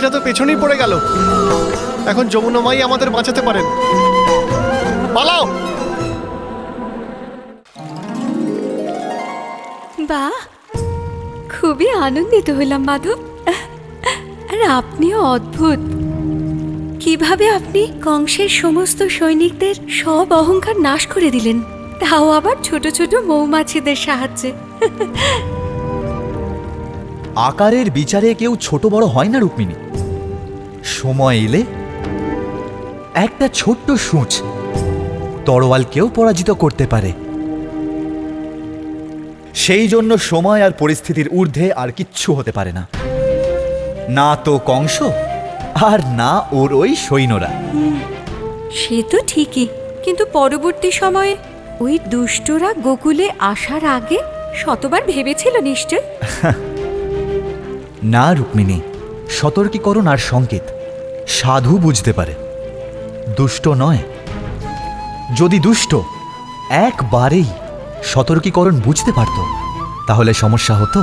সৈনিকরা তো পেছনেই পড়ে গেল। এখন যমুনা মাই আমাদের বাঁচাতে পারেন। পালাও। বাহ, খুবই আনন্দিত হলাম মাধব। আর আপনিও অদ্ভুত। কিভাবে আপনি কংসের সমস্ত সৈনিকদের সব অহংকার নাশ করে দিলেন, তাও আবার ছোট ছোট মৌমাছিদের সাহায্যে। আকারের বিচারে কেউ ছোট বড় হয় না রুক্মিণী। সময় এলে একটা ছোট্ট সূঁচ তরোয়ালকেও পরাজিত করতে পারে। সেই জন্য সময় আর পরিস্থিতির ঊর্ধ্বে আর কিচ্ছু হতে পারে না, না তো কংস আর না ওর ওই সৈন্যরা। সে তো ঠিকই, কিন্তু পরবর্তী সময়ে ওই দুষ্টরা গোকুলে আসার আগে শতবার ভেবেছিল নিশ্চয়। না রুক্মিণী, সতর্কীকরণ আর সংকেত সাধু বুঝতে পারে, দুষ্ট নয়। যদি দুষ্ট একবারেই সতর্কীকরণ বুঝতে পারত তাহলে সমস্যা হতো।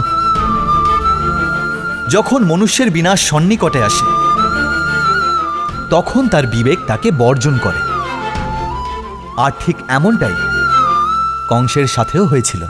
যখন মনুষ্যের বিনাশ সন্নিকটে আসে তখন তার বিবেক তাকে বর্জন করে। আর ঠিক এমনটাই কংসের সাথেও হয়েছিল।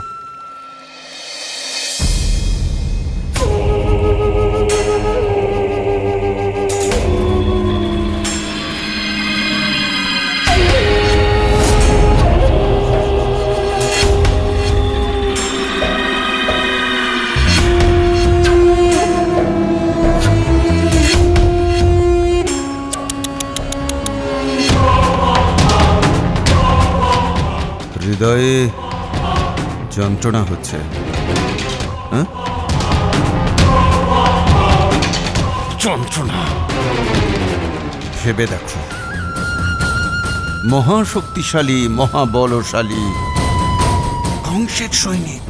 হৃদয়ে যন্ত্রণা হচ্ছে, হ্যাঁ? যন্ত্রণা ভেবে দেখো, মহাশক্তিশালী মহাবলশালী কংসের সৈনিক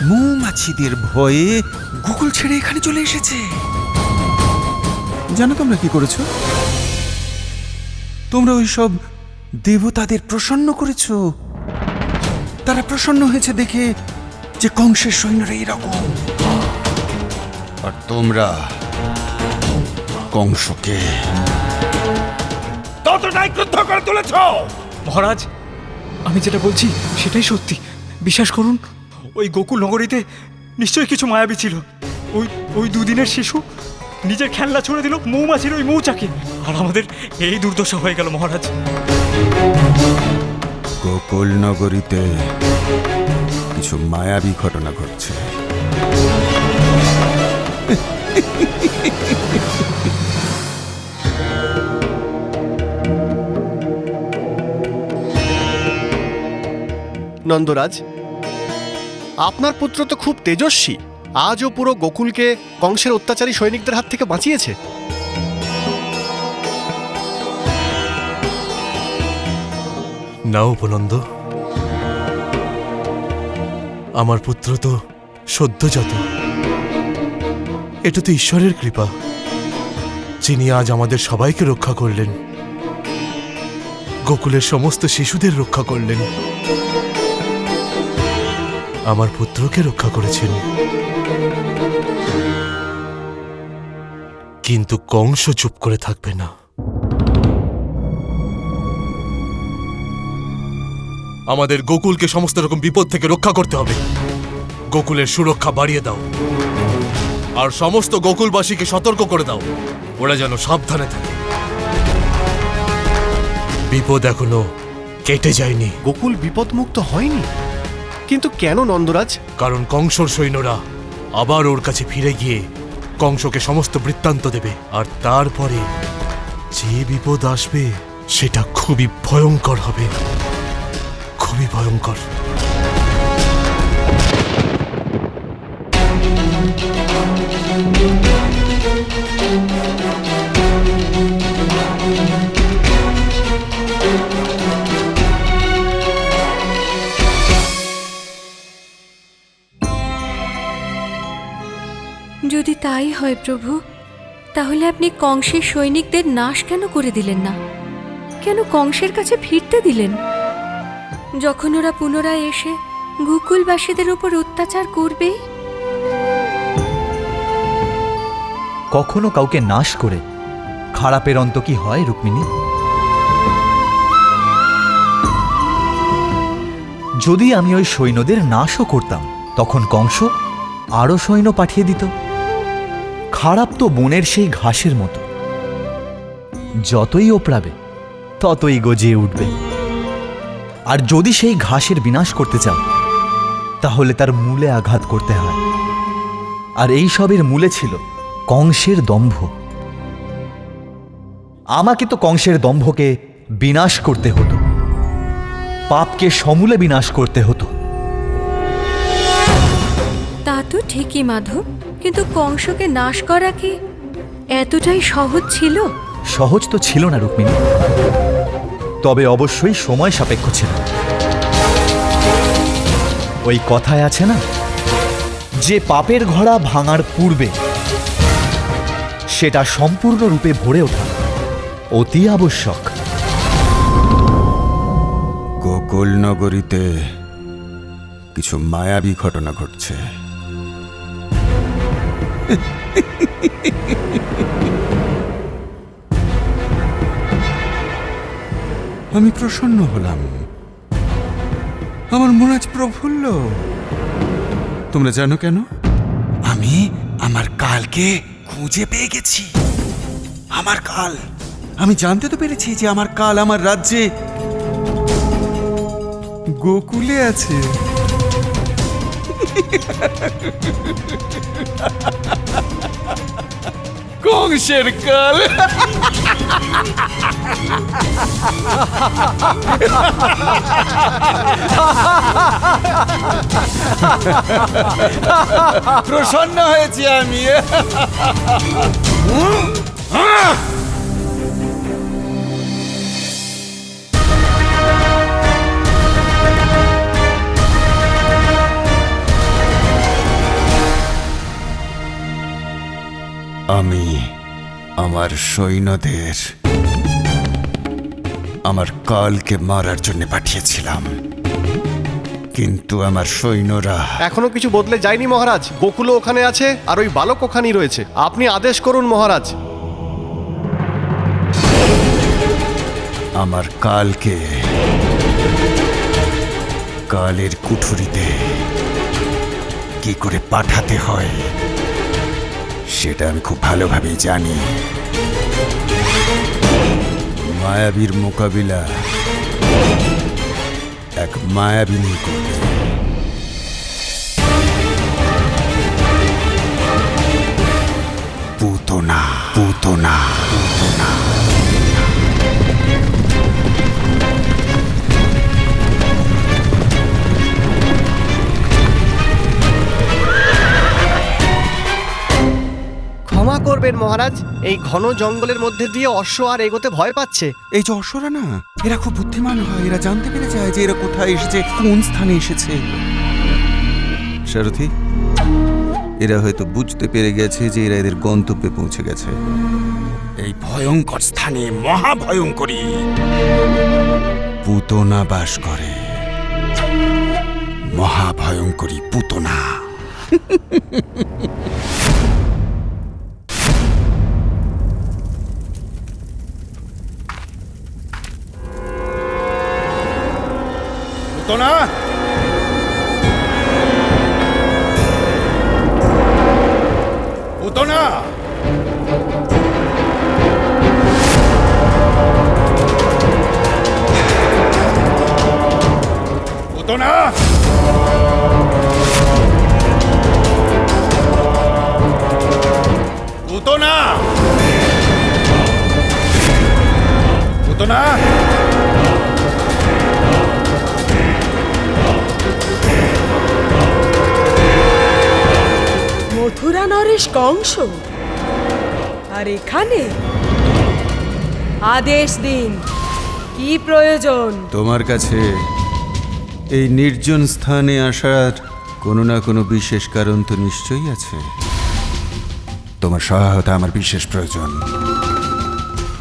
মৌমাছিদের ভয়ে গোকুল ছেড়ে এখানে চলে এসেছে। জানো তোমরা কি করেছো? তোমরা ওইসব দেবতাদের প্রসন্ন করেছ। তারা প্রসন্ন হয়েছে দেখে যে কংসের সৈন্যরা এরকম, আর তোমরা কংসকে ততটাই ক্রুদ্ধ করে তুলেছ। মহারাজ, আমি যেটা বলছি সেটাই সত্যি, বিশ্বাস করুন। ওই গোকুল নগরীতে নিশ্চয়ই কিছু মায়াবী ছিল। ওই দুদিনের শিশু নিজের খেলনা ছুড়ে দিল মৌমাছির ওই মৌচাকে, আর আমাদের এই দুর্দশা হয়ে গেল মহারাজ। গোকুল নগরীতে কিছু মায়াবী ঘটনা ঘটছে। নন্দরাজ, আপনার পুত্র তো খুব তেজস্বী, আজও পুরো গোকুলকে কংসের অত্যাচারী সৈনিকদের হাত থেকে বাঁচিয়েছে। না উপনন্দ, আমার পুত্র তো সদ্যজাত। এটা তো ঈশ্বরের কৃপা, যিনি আজ আমাদের সবাইকে রক্ষা করলেন, গোকুলের সমস্ত শিশুদের রক্ষা করলেন, আমার পুত্রকে রক্ষা করেছেন। কিন্তু কংস চুপ করে থাকবে না। আমাদের গোকুলকে সমস্ত রকম বিপদ থেকে রক্ষা করতে হবে। গোকুলের সুরক্ষা বাড়িয়ে দাও, আর সমস্ত গোকুলবাসীকে সতর্ক করে দাও, ওরা যেন সাবধানে থাকে। বিপদ এখনো কেটে যায়নি। গোকুল বিপদমুক্ত হয়নি? কিন্তু কেন নন্দরাজ? কারণ কংসর সৈন্যরা আবার ওর কাছে ফিরে গিয়ে কংসকে সমস্ত বৃত্তান্ত দেবে, আর তারপরে যে বিপদ আসবে সেটা খুবই ভয়ঙ্কর হবে, খুবই ভয়ঙ্কর। যদি তাই হয় প্রভু, তাহলে আপনি কংসের সৈনিকদের নাশ কেন করে দিলেন না? কেন কংসের কাছে ফিরতে দিলেন? যখন ওরা পুনরায় এসে গোকুলবাসীদের উপর অত্যাচার করবে, কখনো কাউকে নাশ করে খারাপের অন্ত কি হয় রুক্মিণী? যদি আমি ওই সৈন্যদের নাশও করতাম, তখন কংস আরো সৈন্য পাঠিয়ে দিত। খারাপ তো বনের সেই ঘাসের মতো, যতই ওপড়াবে ততই গজিয়ে উঠবে। আর যদি সেই ঘাসের বিনাশ করতে চাও, তাহলে তার মূলে আঘাত করতে হয়। আর এই সবের মূলে ছিল কংসের দম্ভ। আমাকে তো কংসের দম্ভকে বিনাশ করতে হতো, পাপকে সমূলে বিনাশ করতে হতো। তা তো ঠিকই মাধব, কিন্তু কংসকে নাশ করা কি এতটাই সহজ ছিল? সহজ তো ছিল না রুক্মিণী, তবে অবশ্যই সময় সাপেক্ষ ছিল। ওই কথায় আছে না, যে পাপের ঘোড়া ভাঙার পূর্বে সেটা সম্পূর্ণরূপে ভরে ওঠা অতি আবশ্যক। গোকুল নগরীতে কিছু মায়াবী ঘটনা ঘটছে। আমি প্রসন্ন হলাম, আমার মন আজ প্রফুল্ল। তোমরা জানো কেন? আমি আমার কালকে খুঁজে পেয়ে গেছি। আমার কাল, আমি জানতে তো পেরেছি যে আমার কাল আমার রাজ্যে গোকুলে আছে। কংসের কাল। প্রসন্ন হয়েছি আমি। আমি আমার সৈন্যদের আমার কালকে মারার জন্য পাঠিয়েছিলাম, কিন্তু আমার সৈন্যরা এখনো কিছু বদলে যায়নি মহারাজ। গোকুলও ওখানে আছে, আর ওই বালক ওখানেই রয়েছে। আপনি আদেশ করুন মহারাজ। আমার কালকে কালের কুঠুরিতে কি করে পাঠাতে হয় সেটা আমি খুব ভালোভাবেই জানি। মায়াবীর মোকাবিলা এক মায়াবিনী করবে। পুতনা, পুতনা, পুতনা। ক্ষমা করবেন মহারাজ, এই ঘন জঙ্গলের মধ্যে দিয়ে অশ্ব আর এগোতে ভয় পাচ্ছে। এই যে অসুরা না, এরা খুব বুদ্ধিমান হয়। এরা জানতে পেরে যায় যে এরা কোথায় এসেছে, কোন স্থানে এসেছে। সারথি, এরা হয়তো বুঝতে পেরে গেছে যে এরা এদের গন্তব্যে পৌঁছে গেছে। এই ভয়ঙ্কর স্থানে মহাভয়ঙ্করী পুতনা বাস করে। মহাভয়ঙ্করী পুতনা। পুতনা, পুতনা, পুতনা, পুতনা, পুতনা। মথুরা নরেশ কংস আর এখানে? আদেশ দিন, কি প্রয়োজন? তোমার কাছে এই নির্জন স্থানে আসার কোনো না কোনো বিশেষ কারণ তো নিশ্চয়ই আছে। তোমার সহায়তা আমার বিশেষ প্রয়োজন।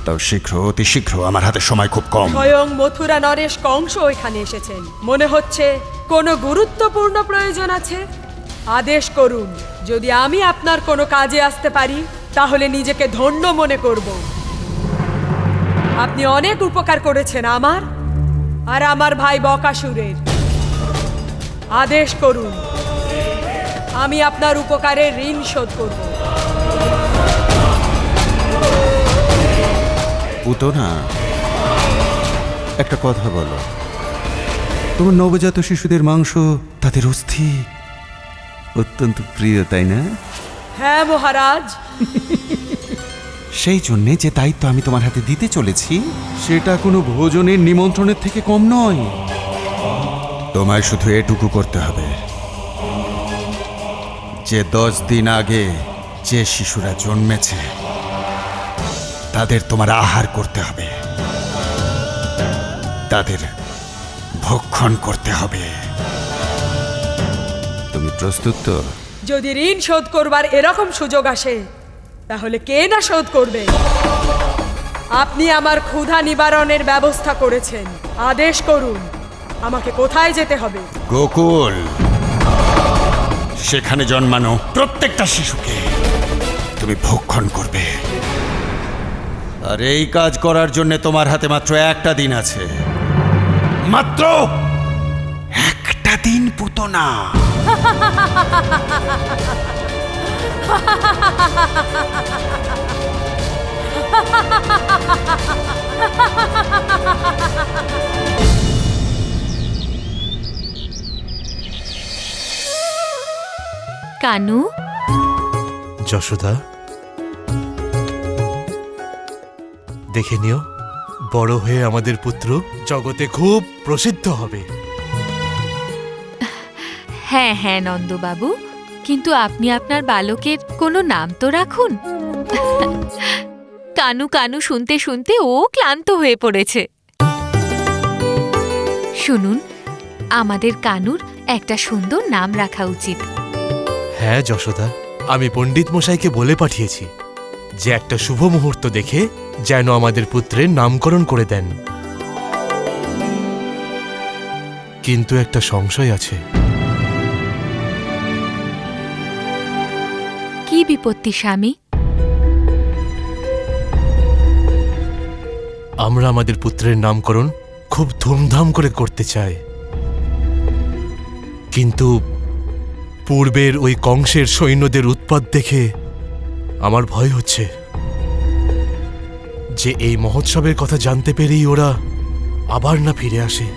তাও শীঘ্র, অতি শীঘ্র। আমার হাতে সময় খুব কম। স্বয়ং মথুরা নরেশ কংস এখানে এসেছেন। মনে হচ্ছে কোনো গুরুত্বপূর্ণ প্রয়োজন আছে। আদেশ করুন, যদি আমি আপনার কোনো কাজে আসতে পারি তাহলে নিজেকে ধন্য মনে করব। আপনি অনেক উপকার করেছেন আমার আর আমার ভাই বকাসুরের। আদেশ করুন, আমি আপনার উপকারের ঋণ শোধ করব। পুতনা, একটা কথা বলো, তোমার নবজাত শিশুদের মাংস, তাদের অস্থি অত্যন্ত প্রিয়, তাই না? হ্যাঁ মহারাজ। সেই জন্যে যে দায়িত্ব আমি তোমার হাতে দিতে চলেছি, সেটা কোনো ভোজনের নিমন্ত্রণের থেকে কম নয়। তোমায় শুধু এটুকু করতে হবে যে 10 দিন আগে যে শিশুরা জন্মেছে তাদের তোমার আহার করতে হবে, তাদের ভক্ষণ করতে হবে। তুমি প্রস্তুত তো? যদি ঋণ শোধ করবার এরকম সুযোগ আসে তাহলে কে না শোধ করবে। আপনি আমার ক্ষুধা নিবারণের ব্যবস্থা করেছেন, আদেশ করুন আমাকে কোথায় যেতে হবে। গোকুল, সেখানে জন্মানো প্রত্যেকটা শিশুকে তুমি ভক্ষণ করবে। আর এই কাজ করার জন্য তোমার হাতে মাত্র একটা দিন আছে, মাত্র একটা দিন, পুতনা। কানু, যশোদা, দেখে নিও, বড় হয়ে আমাদের পুত্র জগতে খুব প্রসিদ্ধ হবে। হ্যাঁ হ্যাঁ নন্দবাবু, কিন্তু আপনি আপনার বালকের কোনো নাম তো রাখুন। কানু কানু শুনতে শুনতে ও ক্লান্ত হয়ে পড়েছে। শুনুন, আমাদের কানুর একটা সুন্দর নাম রাখা উচিত। হ্যাঁ যশোদা, আমি পণ্ডিত মশাইকে বলে পাঠিয়েছি যে একটা শুভ মুহূর্ত দেখে যেন আমাদের পুত্রের নামকরণ করে দেন। কিন্তু একটা সংশয় আছে। কি বিপত্তি স্বামী? আমরা আমাদের পুত্রের নামকরণ খুব ধুমধাম করে করতে চাই, কিন্তু পূর্বের ওই কংসের সৈন্যদের উৎপাত দেখে আমার ভয় হচ্ছে যে এই মহোৎসবের কথা জানতে পেরেই ওরা আবার না ফিরে আসে।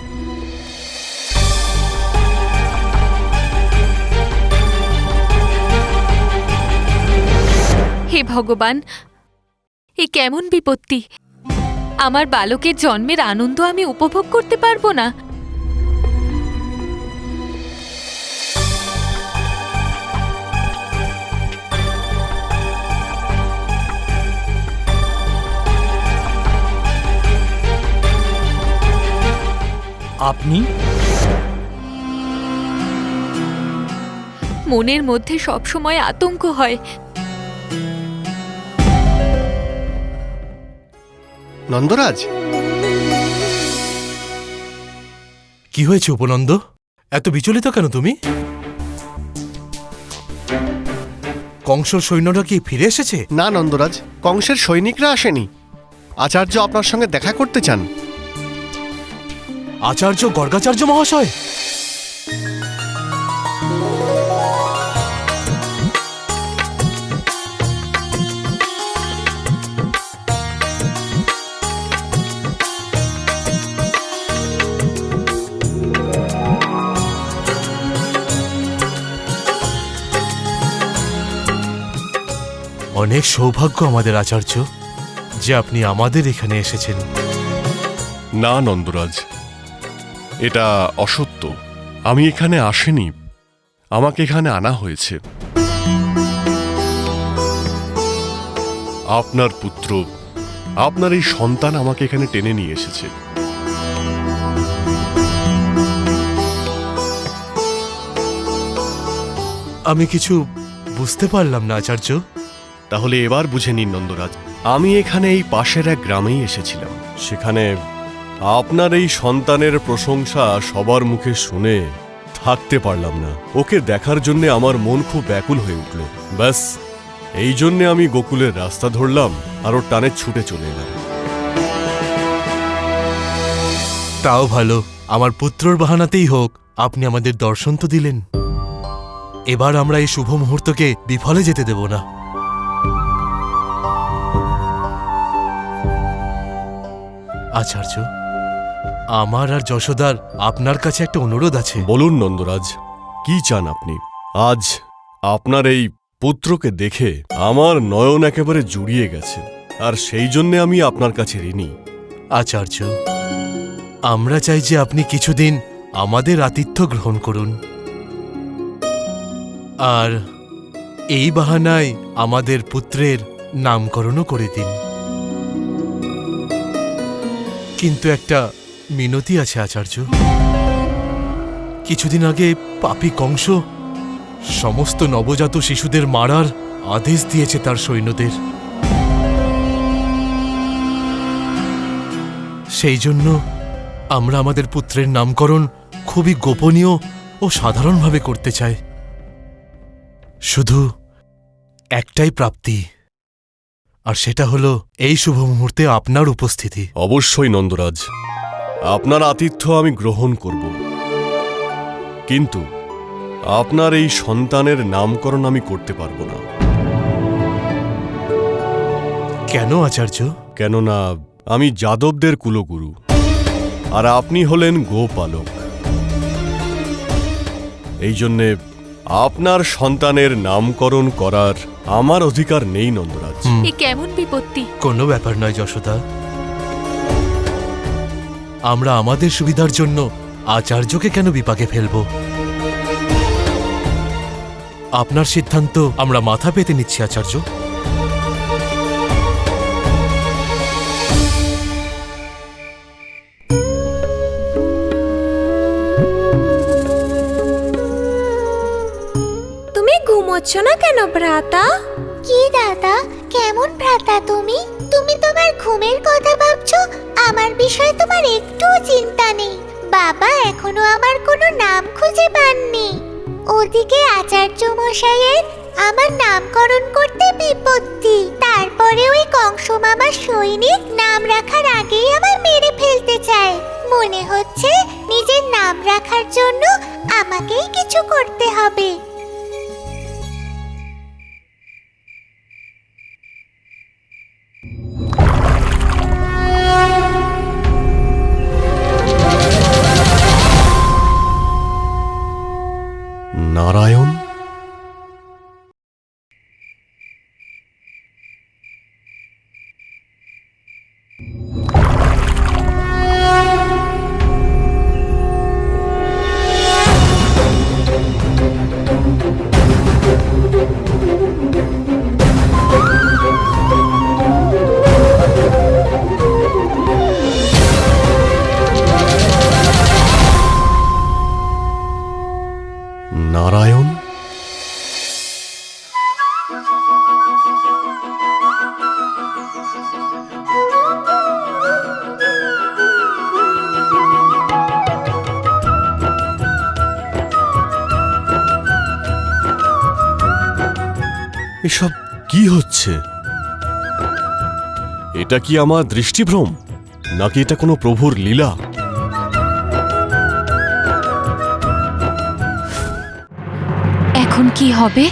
হে ভগবান, এ কেমন বিপত্তি! আমার বালকের জন্মের আনন্দ আমি উপভোগ করতে পারবো না। আপনি? মনের মধ্যে সবসময় আতঙ্ক হয়। নন্দরাজ, কি হয়েছে উপনন্দ? এত বিচলিত কেন তুমি? কংসর সৈন্যরা কি ফিরে এসেছে? না নন্দরাজ, কংসের সৈনিকরা আসেনি। আচার্য আপনার সঙ্গে দেখা করতে চান। আচার্য গর্গাচার্য মহাশয়? অনেক সৌভাগ্য আমাদের আচার্য যে আপনি আমাদের এখানে এসেছেন। না নন্দরাজ, এটা অসত্য। আমি এখানে আসিনি, আমাকে এখানে আনা হয়েছে। আপনার পুত্র, আপনার এই সন্তান আমাকে এখানে টেনে নিয়ে এসেছে। আমি কিছু বুঝতে পারলাম না আচার্য। তাহলে এবার বুঝে নিন নন্দরাজ, আমি এখানে এই পাশের এক গ্রামেই এসেছিলাম। সেখানে আপনার এই সন্তানের প্রশংসা সবার মুখে শুনে থাকতে পারলাম না। ওকে দেখার জন্য আমার মন খুব ব্যাকুল হয়ে উঠল। ব্যাস, এই জন্যে আমি গোকুলের রাস্তা ধরলাম আর ওর টানে ছুটে চলে এলাম। তাও ভালো, আমার পুত্রর বাহানাতেই হোক আপনি আমাদের দর্শন তো দিলেন। এবার আমরা এই শুভ মুহূর্তকে বিফলে যেতে দেব না। আচার্য, আমার আর যশোদার আপনার কাছে একটা অনুরোধ আছে। বলুন নন্দরাজ, কি চান আপনি? আজ আপনার এই পুত্রকে দেখে আমার নয়ন একেবারে জুড়িয়ে গেছে, আর সেই জন্যে আমি আপনার কাছে ঋণী। আচার্য, আমরা চাই যে আপনি কিছুদিন আমাদের আতিথ্য গ্রহণ করুন, আর এই বাহানায় আমাদের পুত্রের নামকরণও করে দিন। কিন্তু একটা মিনতি আছে আচার্য। কিছুদিন আগে পাপী কংস সমস্ত নবজাত শিশুদের মারার আদেশ দিয়েছে তার সৈন্যদের। সেই জন্য আমরা আমাদের পুত্রের নামকরণ খুবই গোপনীয় ও সাধারণভাবে করতে চাই। শুধু একটাই প্রাপ্তি, আর সেটা হলো এই শুভ মুহূর্তে আপনার উপস্থিতি। অবশ্যই নন্দরাজ, আপনার আতিথ্য আমি গ্রহণ করব, কিন্তু আপনার এই সন্তানের নামকরণ আমি করতে পারবো না। কেন আচার্য? কেননা আমি যাদবদের কুলগুরু, আর আপনি হলেন গোপালক। এই জন্যে আপনার সন্তানের নামকরণ করার আমার অধিকার নেই নন্দরাজ। এ কেমন বিপত্তি! কোনো ব্যাপার নয় যশোদা, আমরা আমাদের সুবিধার জন্য আচার্যকে কেন বিপাকে ফেলব? আপনার সিদ্ধান্ত আমরা মাথা পেতে নিচ্ছি আচার্য। তুমি ঘুমোচ্ছ না কেন ভ্রাতা? কি দাদা, কেমন ভ্রাতা তুমি? তুমি তোমার ঘুমের কথা ভাবছো, আমার বিষয়ে তোমার একটুও চিন্তা নেই। বাবা এখনো আমার কোনো নাম খুঁজে পাননি। ওদিকে আচার্য মশাইয়ের আমার নামকরণ করতে বিপত্তি, তারপরে ওই কংস মামার সৈনিক নাম রাখার আগেই আমার মেরে ফেলতে চায়। মনে হচ্ছে নিজের নাম রাখার জন্য আমাকেই কিছু করতে হবে। নারায়ণ? নারায়ণ? এসব কি হচ্ছে? এটা কি আমার দৃষ্টিভ্রম, নাকি এটা কোনো প্রভুর লীলা? এখন কি হবে?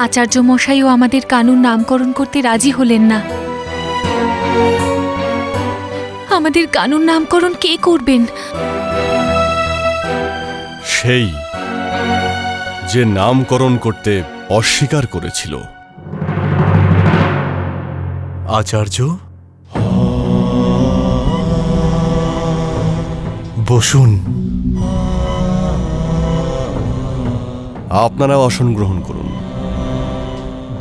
আচার্য মশাইও আমাদের কানুন নামকরণ করতে রাজি হলেন না। আমাদের কানুন নামকরণ কে করবেন? সেই যে নামকরণ করতে অস্বীকার করেছিল। আচার্য, বসুন। আপনারাও আসন গ্রহণ করুন।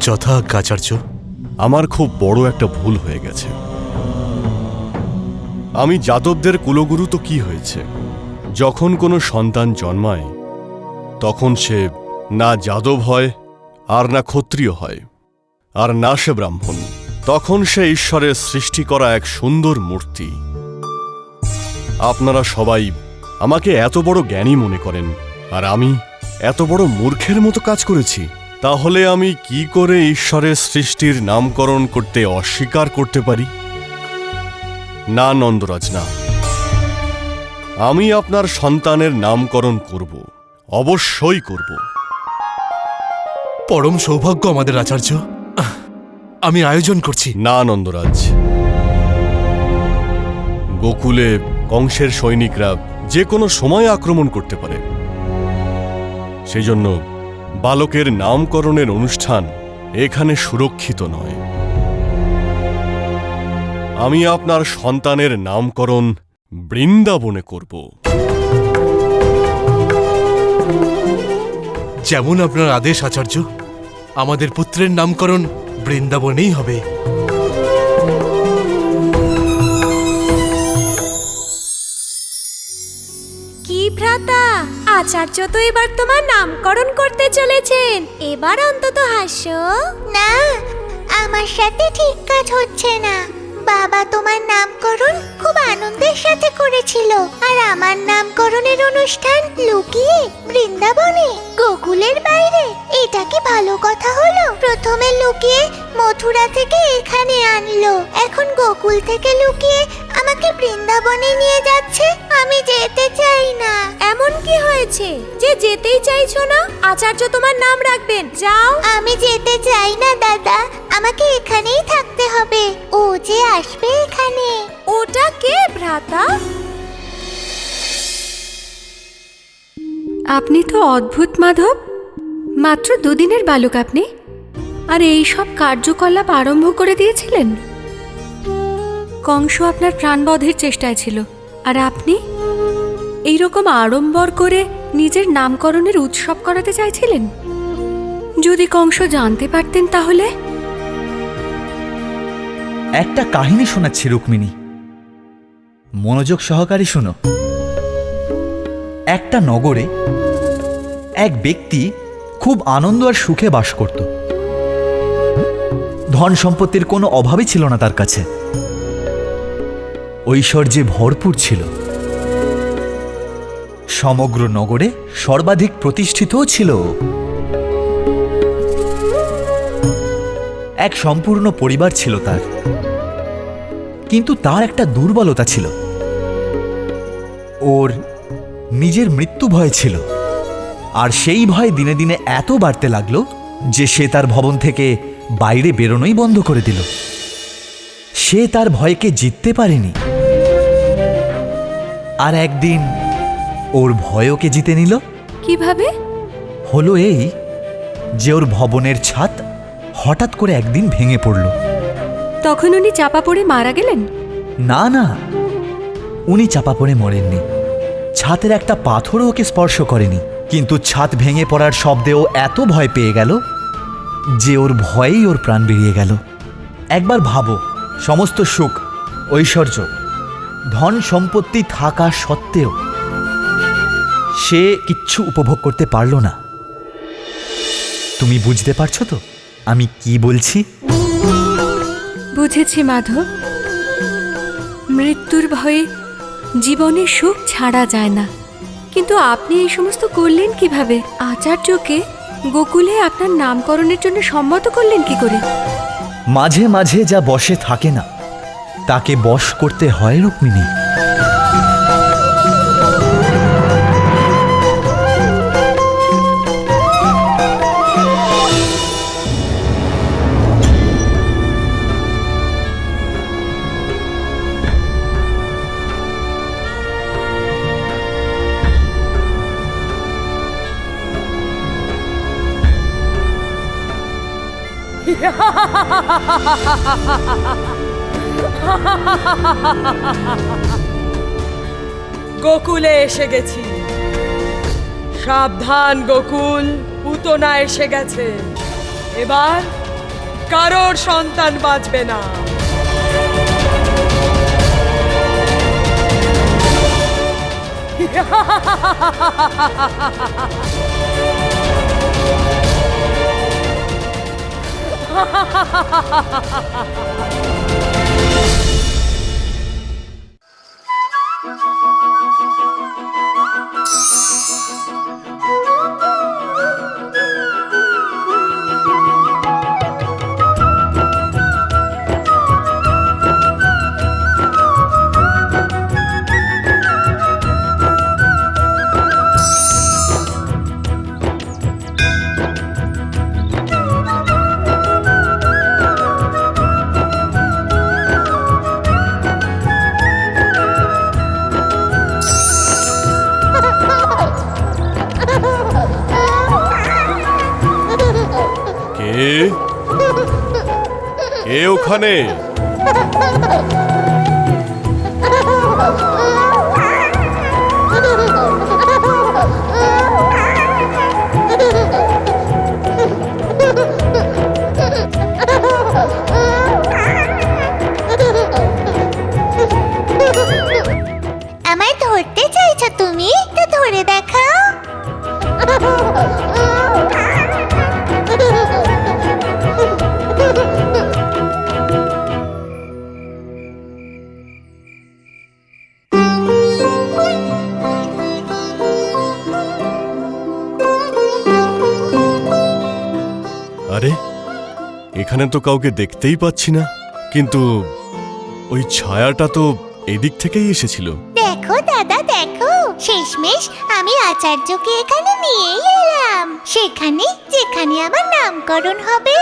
যথাজ্ঞা আচার্য। আমার খুব বড় একটা ভুল হয়ে গেছে। আমি যাদবদের কুলগুরু তো কি হয়েছে, যখন কোনো সন্তান জন্মায় তখন সে না যাদব হয়, আর না ক্ষত্রিয় হয়, আর না সে ব্রাহ্মণ। তখন সে ঈশ্বরের সৃষ্টি করা এক সুন্দর মূর্তি। আপনারা সবাই আমাকে এত বড় জ্ঞানী মনে করেন, আর আমি এত বড় মূর্খের মতো কাজ করেছি? তাহলে আমি কি করে ঈশ্বরের সৃষ্টির নামকরণ করতে অস্বীকার করতে পারি? না নন্দরাজ, না। আমি আপনার সন্তানের নামকরণ করব, অবশ্যই করব। পরম সৌভাগ্য আমাদের আচার্য। আমি আয়োজন করছি। না নন্দরাজ, গোকুলে কংসের সৈনিকরা যে কোনো সময় আক্রমণ করতে পারে। সেই জন্য বালকের নামকরণের অনুষ্ঠান এখানে সুরক্ষিত নয়। আমি আপনার সন্তানের নামকরণ বৃন্দাবনে করব। যেমন আপনার আদেশ আচার্য, আমাদের পুত্রের নামকরণ বৃন্দাবনেই হবে। কি ভ্রাতা, আচার্য তো এবার তোমার নামকরণ করতে চলেছেন। এবার অন্তত হাসো। না, আমার সাথে ঠিক কাজ হচ্ছে না। বাবা তোমার নামকরণ খুব আনন্দের সাথে করেছিল, আর আমার নামকরণের অনুষ্ঠান লুকিয়ে বৃন্দাবনে, গোকুলের বাইরে। এটা কি ভালো কথা হলো? প্রথমে লুকিয়ে মথুরা থেকে এখানে আনলো, এখন গোকুল থেকে লুকিয়ে আমাকে বৃন্দাবনে নিয়ে যাচ্ছে। আমি যেতে চাই না। এমন কি হয়েছে যে যেতেই চাইছো না? আচার্য তোমার নাম রাখবেন, যাও। আমি যেতে চাই না দাদা, আমাকে এখানেই থাকতে হবে। ও যে আসবে এখানে। ওটা কে ভ্রাতা? আপনি তো অদ্ভুত মাধব। মাত্র 2 দিনের বালক আপনি, আর এই সব কার্যকলাপ আরম্ভ করে দিয়েছিলেন। কংস আপনার প্রাণবধের চেষ্টায় ছিল, আর আপনি এইরকম আড়ম্বর করে নিজের নামকরণের উৎসব করাতে চাইছিলেন। যদি কংস জানতে পারতেন তাহলে। একটা কাহিনী শোনাচ্ছি রুক্মিণী, মনোযোগ সহকারে শোনো। একটা নগরে এক ব্যক্তি খুব আনন্দ আর সুখে বাস করত। ধন সম্পত্তির কোনো অভাবই ছিল না তার কাছে। ঐশ্বর্যে ভরপুর ছিল। সমগ্র নগরে সর্বাধিক প্রতিষ্ঠিতও ছিল। এক সম্পূর্ণ পরিবার ছিল তার। কিন্তু তার একটা দুর্বলতা ছিল, ওর নিজের মৃত্যু ভয় ছিল। আর সেই ভয় দিনে দিনে এত বাড়তে লাগলো যে সে তার ভবন থেকে বাইরে বেরোনোই বন্ধ করে দিল। সে তার ভয়কে জিততে পারেনি, আর একদিন ওর ভয়কে জিতে নিল। কিভাবে? হলো এই যে ওর ভবনের ছাদ হঠাৎ করে একদিন ভেঙে পড়ল। তখন উনি চাপা পড়ে মারা গেলেন? না না, উনি চাপা পড়ে মরেননি। ছাদের একটা পাথরও ওকে স্পর্শ করেনি, কিন্তু ছাদ ভেঙে পড়ার শব্দে ও এত ভয় পেয়ে গেল যে ওর ভয়েই ওর প্রাণ বেরিয়ে গেল। একবার ভাবো, সমস্ত সুখ, ঐশ্বর্য, ধন সম্পত্তি থাকা সত্ত্বেও সে কিচ্ছু উপভোগ করতে পারল না। তুমি বুঝতে পারছো তো আমি কি বলছি? বুঝেছি মাধব। মৃত্যুর ভয়ে জীবনে সুখ ছাড়া যায় না। কিন্তু আপনি এই সমস্ত করলেন কিভাবে? আচার্যকে গোকুলে আপনার নামকরণের জন্য সম্মত করলেন কি করে? মাঝে মাঝে যা বশে থাকে না তাকে বশ করতে হয় রুক্মিণী। গোকুলে এসে গেছি। সাবধান গোকুল, পুতনা এসে গেছে। এবার কারোর সন্তান বাঁচবে না। কে ওখানে? আমায় ধরতে চাইছো তুমি? তো ধরে দেখাও। আরে, এখানে তো কাউকে দেখতেই পাচ্ছি না, কিন্তু ওই ছায়াটা তো এদিক থেকেই এসেছিল। দেখো দাদা, দেখো, শেষমেশ আমি আচার্যকে এখানে নিয়েই এলাম, সেখানে যেখানে আমার নামকরণ হবে।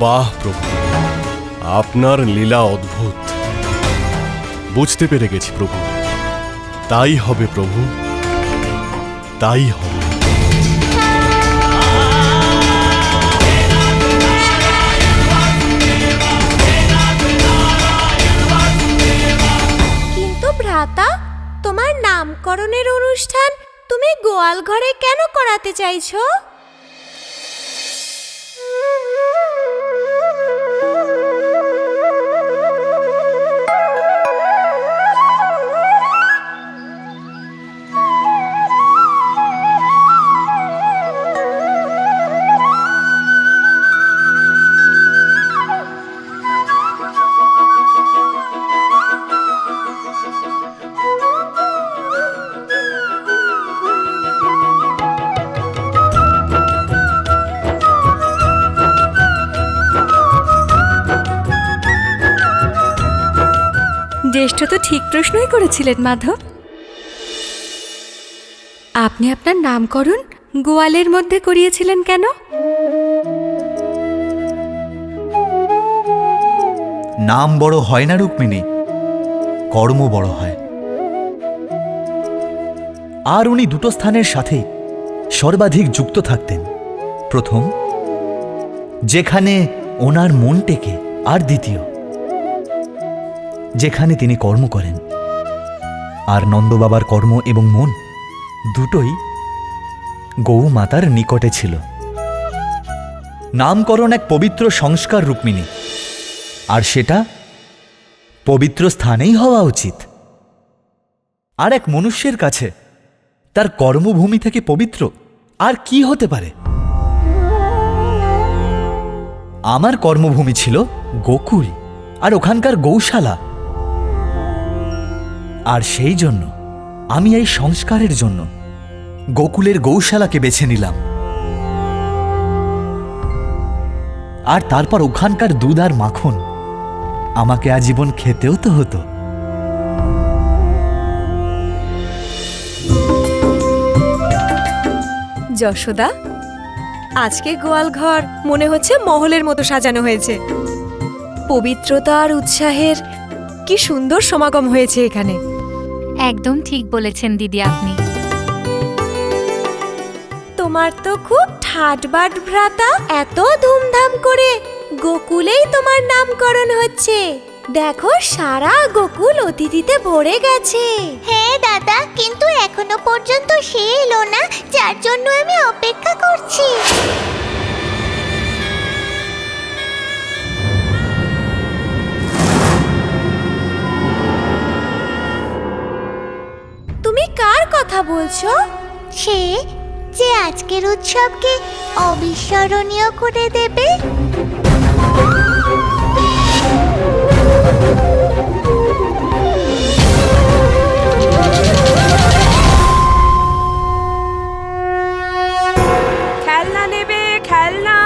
বাহ প্রভু, আপনার লীলা অদ্ভুত। বুঝতে পেরে গেছি প্রভু, তাই হবে প্রভু, তাই হবে। কিন্তু ভ্রাতা, তোমার নামকরণের অনুষ্ঠান তুমি গোয়াল ঘরে কেন করাতে চাইছো? জ্যেষ্ঠ তো ঠিক প্রশ্নই করেছিলেন মাধব। আপনি আপনার নামকরণ গোয়ালের মধ্যে করিয়েছিলেন কেন? নাম বড় হয় না রুক্মিণী, কর্ম বড় হয়। আর উনি দুটো স্থানের সাথেই সর্বাধিক যুক্ত থাকতেন। প্রথম, যেখানে ওনার মন টেকে, আর দ্বিতীয়, যেখানে তিনি কর্ম করেন। আর নন্দবাবার কর্ম এবং মন দুটোই গৌ মাতার নিকটে ছিল। নামকরণ এক পবিত্র সংস্কার রুক্মিণী, আর সেটা পবিত্র স্থানেই হওয়া উচিত। আর এক মনুষ্যের কাছে তার কর্মভূমি থেকে পবিত্র আর কি হতে পারে? আমার কর্মভূমি ছিল গোকুল, আর ওখানকার গৌশালা। আর সেই জন্য আমি এই সংস্কারের জন্য গোকুলের গৌশালাকে বেছে নিলাম। আর তারপর ওখানকার দুধ আর মাখন আমাকে আজীবন খেতেও তো হতো। যশোদা, আজকে গোয়াল ঘর মনে হচ্ছে মহলের মতো সাজানো হয়েছে। পবিত্রতা আর উৎসাহের কি সুন্দর সমাগম হয়েছে এখানে। একদম ঠিক বলেছেন দিদি আপনি। তোমার তো খুব ঠাটবাট ভ্রাতা, এত ধুমধাম করে গোকুলেই তোমার নামকরণ হচ্ছে। দেখো, সারা গোকুল অতিথিতে ভরে গেছে। হ্যাঁ দাদা, কিন্তু এখনো পর্যন্ত সে এলো না, যার জন্য আমি অপেক্ষা করছি। তুমি কার কথা বলছো? সে যে আজকের উৎসবকে অবিস্মরণীয় করে দেবে। খেলনা নেবে, খেলনা।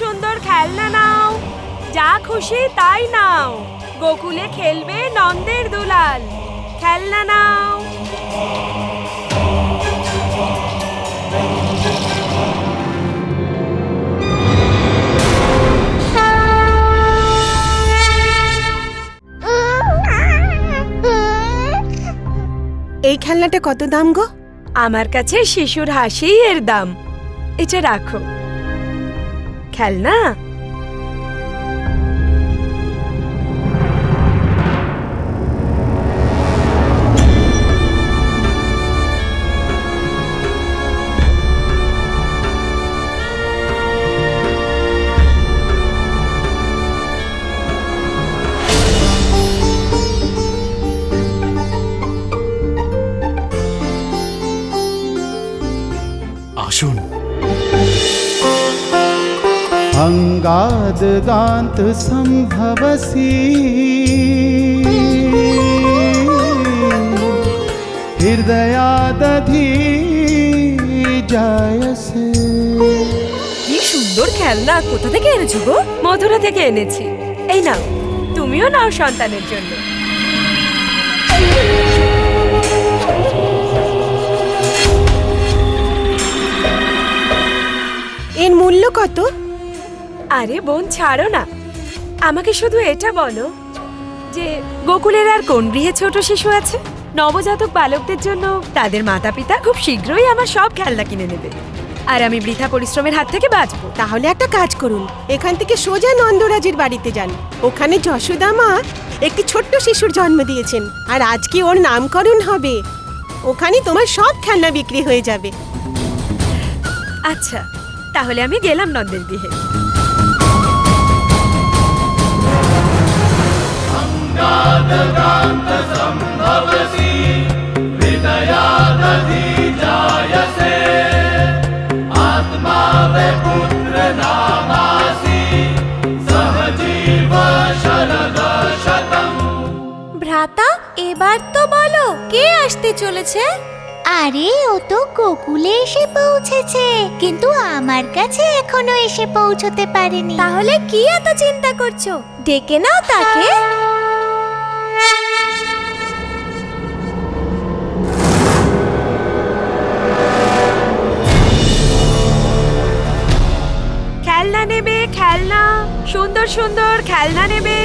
সুন্দর খেলনা নাও, যা খুশি তাই নাও। গোকুলে খেলবে নন্দের দুলাল, খেলনা নাও। এই খেলনাটা কত দাম গো? আমার কাছে শিশুর হাসি এর দাম। এটা রাখো। খেলনা আসুন। अंगादगान्त सम्भवसि हृदयादधि जायसे। কি সুন্দর খেলনা! কোথা থেকে এনেছো গো? মথুরা থেকে এনেছি। এই নাও, তুমিও নাও সন্তানের জন্য। এর মূল্য কত? আরে বোন, ছাড়ো না, আমাকে শুধু এটা বলো যে গোকুলের আর কোন গৃহে ছোট শিশু আছে? নবজাতক বালকদের জন্য তাদের মাতা পিতা খুব শীঘ্রই আমার সব খেলনা কিনে নেবে, আর আমি বৃথা পরিশ্রমের হাত থেকে বাঁচবো। তাহলে একটা কাজ করুন, এখান থেকে সোজা নন্দরাজের বাড়িতে যান। ওখানে যশোদা মা একটি ছোট্ট শিশুর জন্ম দিয়েছেন, আর আজকে ওর নামকরণ হবে। ওখানে তোমার সব খেলনা বিক্রি হয়ে যাবে। আচ্ছা, তাহলে আমি গেলাম নন্দের গৃহে। ভ্রাতা, এবার তো বলো কে আসতে চলেছে? আরে ও তো গোকুলে এসে পৌঁছেছে, কিন্তু আমার কাছে এখনো এসে পৌঁছতে পারেনি। তাহলে কি এত চিন্তা করছো? ডেকে নাও তাকে। খেলনা নেবে? খেলনা, সুন্দর সুন্দর খেলনা নেবে,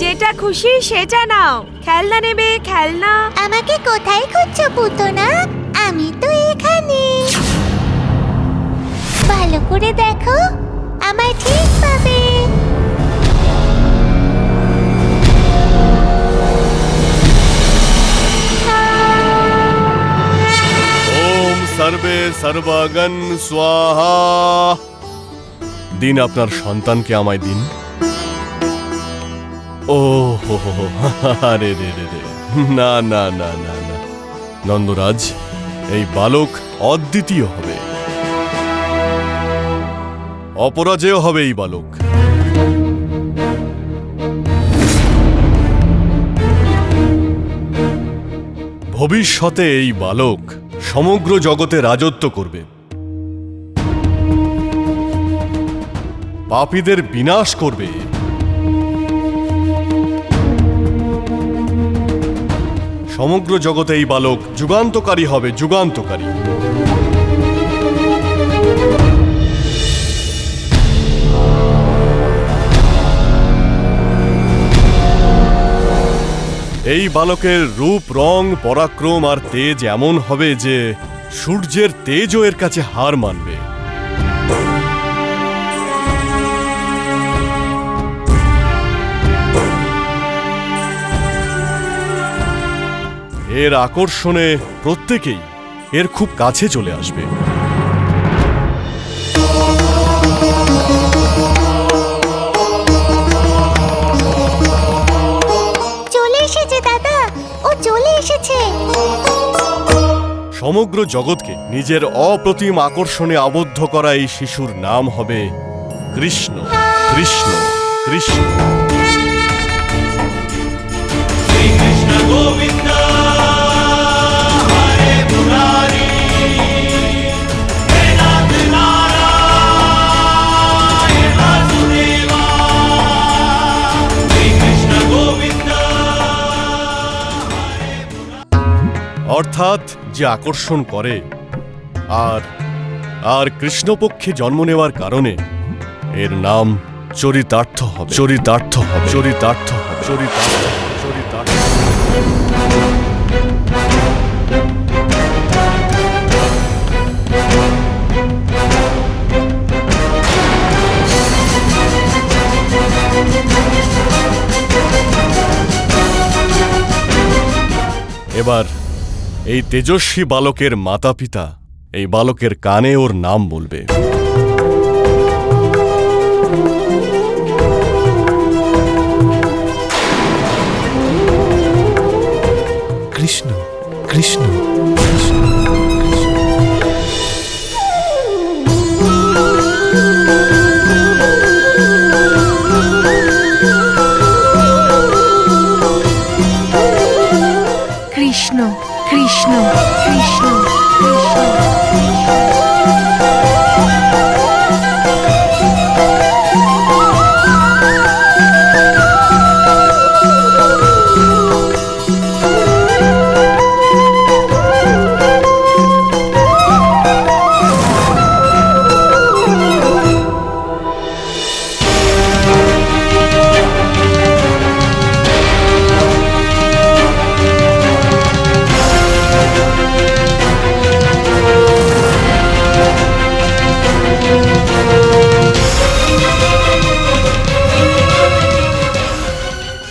যেটা খুশি সেটা নাও। খেলনা নেবে? খেলনা। আমাকে কোথায় খুঁজছো পুতনা? আমি তো এখানে। ভালো করে দেখো, আমায় ঠিক পাবে। ওম সর্বে সর্বগণ স্বাহা। দিন আপনার সন্তানকে আমায় দিন। ও হো হো হো, আরে রে রে রে, না না না না না, নন্দরাজ, এই বালক অদ্বিতীয় হবে, অপরাজেয় হবে এই বালক। ভবিষ্যতে এই বালক সমগ্র জগতে রাজত্ব করবে, পাপীদের বিনাশ করবে, সমগ্র জগতে এই বালক যুগান্তকারী হবে, যুগান্তকারী। এই বালকের রূপ, রং, পরাক্রম আর তেজ এমন হবে যে সূর্যের তেজও এর কাছে হার মানবে। এর আকর্ষণে প্রত্যেকেই এর খুব কাছে চলে আসবে। চলে এসেছে দাদা, ও চলে এসেছে। সমগ্র জগৎকে নিজের অপ্রতিম আকর্ষণে আবদ্ধ করা এই শিশুর নাম হবে কৃষ্ণ, কৃষ্ণ, কৃষ্ণ। অর্থাৎ যে আকর্ষণ করে আর আর কৃষ্ণপক্ষে জন্ম নেওয়ার কারণে এর নাম চরিতার্থ হবে। চরিতার্থ হবে। চরিতার্থ হবে। চরিতার্থ হবে। চরিতার্থ হবে। এবার এই তেজস্বী বালকের মাতা পিতা এই বালকের কানে ওর নাম বলবে। কৃষ্ণ কৃষ্ণ কৃষ্ণ। কৃষ্ণ কৃষ্ণ কৃষ্ণ কৃষ্ণ।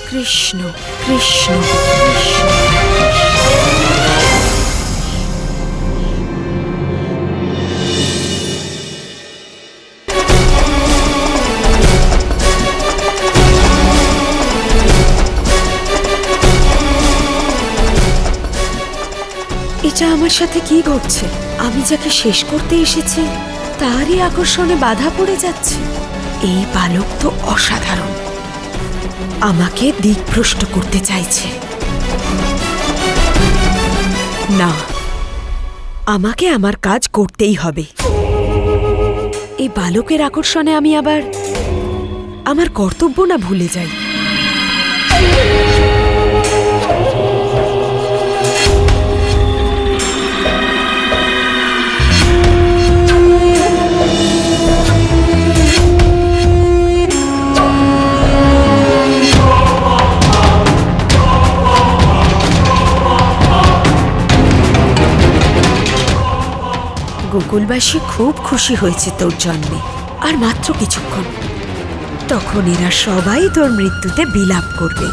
কৃষ্ণ কৃষ্ণ কৃষ্ণ। এটা আমার সাথে কি ঘটছে? আমি যাকে শেষ করতে এসেছি তারই আকর্ষণে বাধা পড়ে যাচ্ছে। এই বালক তো অসাধারণ, আমাকে দিকভ্রষ্ট করতে চাইছে। না, আমাকে আমার কাজ করতেই হবে। এই বালকের আকর্ষণে আমি আবার আমার কর্তব্য না ভুলে যাই। গোকুলবাসী খুব খুশি হয়েছে তোর জন্মে, আর মাত্র কিছুক্ষণ, তখন এরা সবাই তোর মৃত্যুতে বিলাপ করবে।